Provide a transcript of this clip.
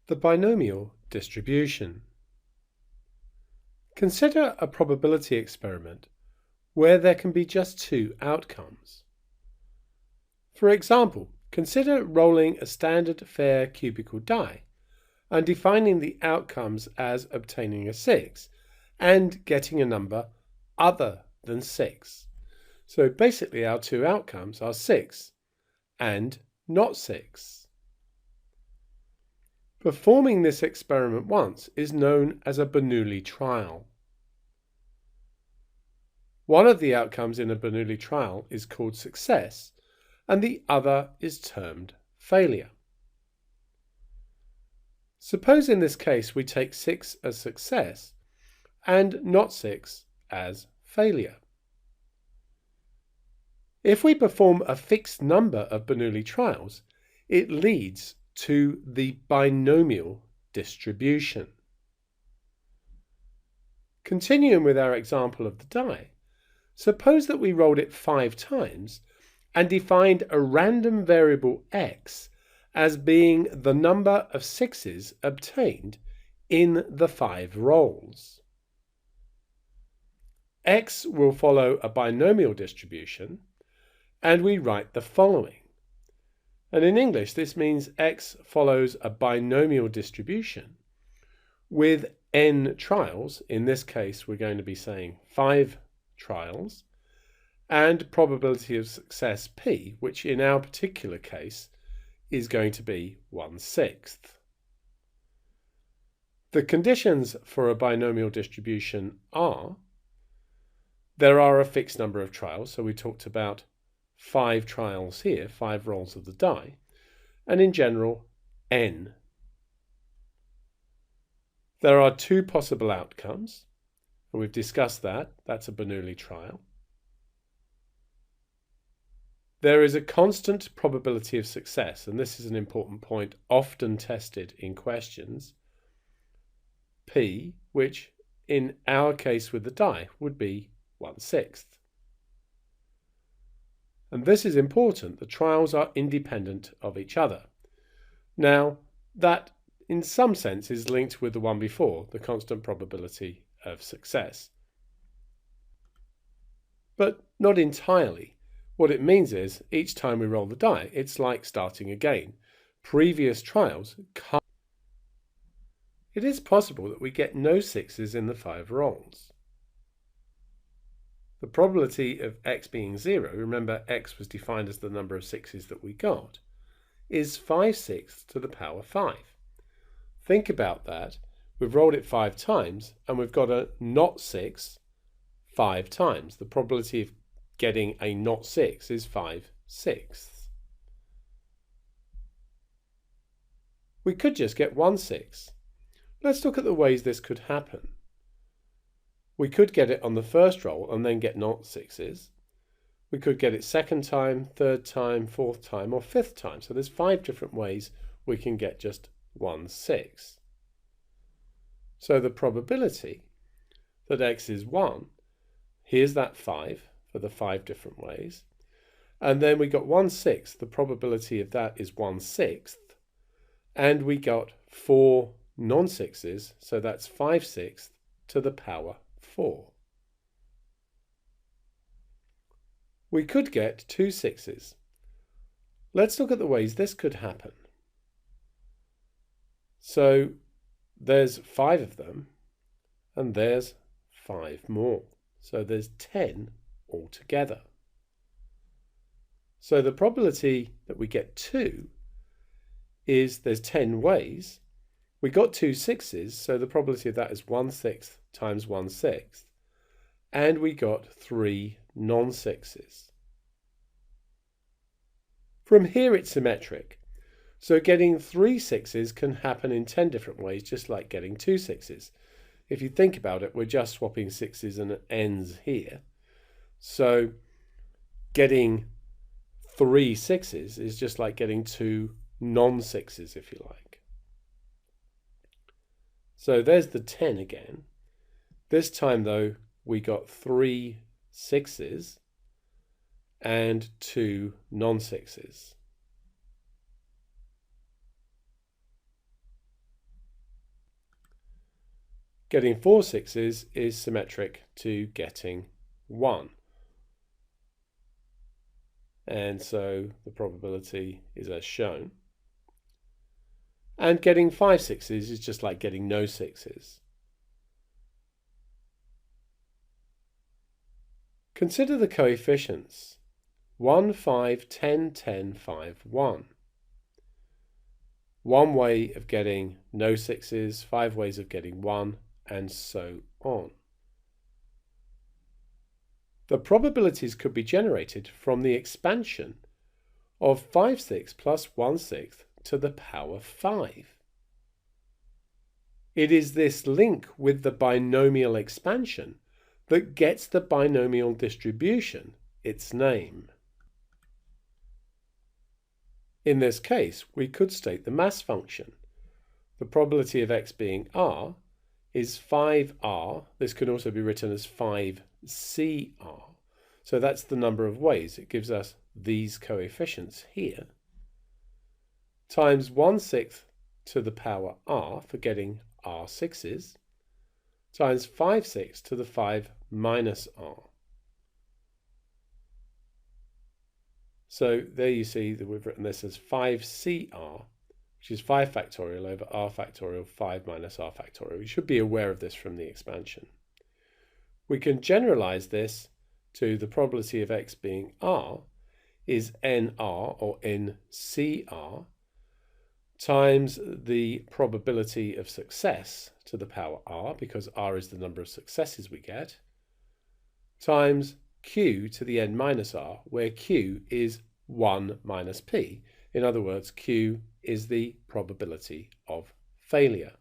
The binomial distribution. Consider a probability experiment where there can be just two outcomes. For example, consider rolling a standard fair cubical die and defining the outcomes as obtaining a 6 and getting a number other than 6. So basically our two outcomes are 6 and not 6. Performing this experiment once is known as a Bernoulli trial. One of the outcomes in a Bernoulli trial is called success, and the other is termed failure. Suppose in this case we take 6 as success and not 6 as failure. If we perform a fixed number of Bernoulli trials, it leads to the binomial distribution. Continuing with our example of the die, suppose that we rolled it 5 times and defined a random variable x as being the number of 6s obtained in the 5 rolls. X will follow a binomial distribution, and we write the following. And in English, this means x follows a binomial distribution with n trials. In this case, we're going to be saying 5 trials, and probability of success p, which in our particular case is going to be 1/6. The conditions for a binomial distribution are there are a fixed number of trials, so we talked about 5 trials here, 5 rolls of the die, and in general n. There are 2 possible outcomes, and we've discussed that. That's a Bernoulli trial. There is a constant probability of success, and this is an important point often tested in questions, p, which in our case with the die would be 1/6. And this is important. The trials are independent of each other. Now, that in some sense is linked with the one before, the constant probability of success. But not entirely. What it means is each time we roll the die, it's like starting again. Previous trials can't. It is possible that we get no 6s in the 5 rolls. The probability of x being 0, remember x was defined as the number of 6s that we got, is 5/6 to the power 5. Think about that. We've rolled it 5 times and we've got a not 6 5 times. The probability of getting a not 6 is 5/6. We could just get 1/6. Let's look at the ways this could happen. We could get it on the first roll and then get not 6s. We could get it second time, third time, fourth time, or fifth time. So there's 5 different ways we can get just 1/6. So the probability that x is 1, here's that 5 for the 5 different ways. And then we got 1/6. The probability of that is 1/6. And we got 4 non-6s, so that's 5/6 to the power 4. We could get 2 6s. Let's look at the ways this could happen. So there's 5 of them, and there's 5 more. So there's 10 altogether. So the probability that we get 2 is there's 10 ways. We got 2 6s, so the probability of that is 1/6 times 1/6. And we got 3 non-6s. From here it's symmetric. So getting 3 6s can happen in 10 different ways, just like getting 2 6s. If you think about it, we're just swapping 6s and n's here. So getting 3 6s is just like getting 2 non-6s, if you like. So there's the 10 again. This time, though, we got 3 6s and 2 non-6s. Getting 4 sixes is symmetric to getting 1. And so the probability is as shown. And getting 5 sixes is just like getting no sixes. Consider the coefficients 1, 5, 10, 10, 5, 1. One way of getting no sixes, 5 ways of getting 1, and so on. The probabilities could be generated from the expansion of 5 6 plus 1 6 to the power 5. It is this link with the binomial expansion that gets the binomial distribution its name. In this case, we could state the mass function. The probability of x being r is 5r. This could also be written as 5cr. So that's the number of ways. It gives us these coefficients here, times 1/6 to the power r for getting r sixes, times 5 6 to the 5 minus r. So there you see that we've written this as 5cr, which is 5 factorial over r factorial 5 minus r factorial. You should be aware of this from the expansion. We can generalize this to the probability of x being r is nr or ncr times the probability of success to the power r, because r is the number of successes we get, times q to the n minus r, where q is 1 minus p. In other words, q is the probability of failure.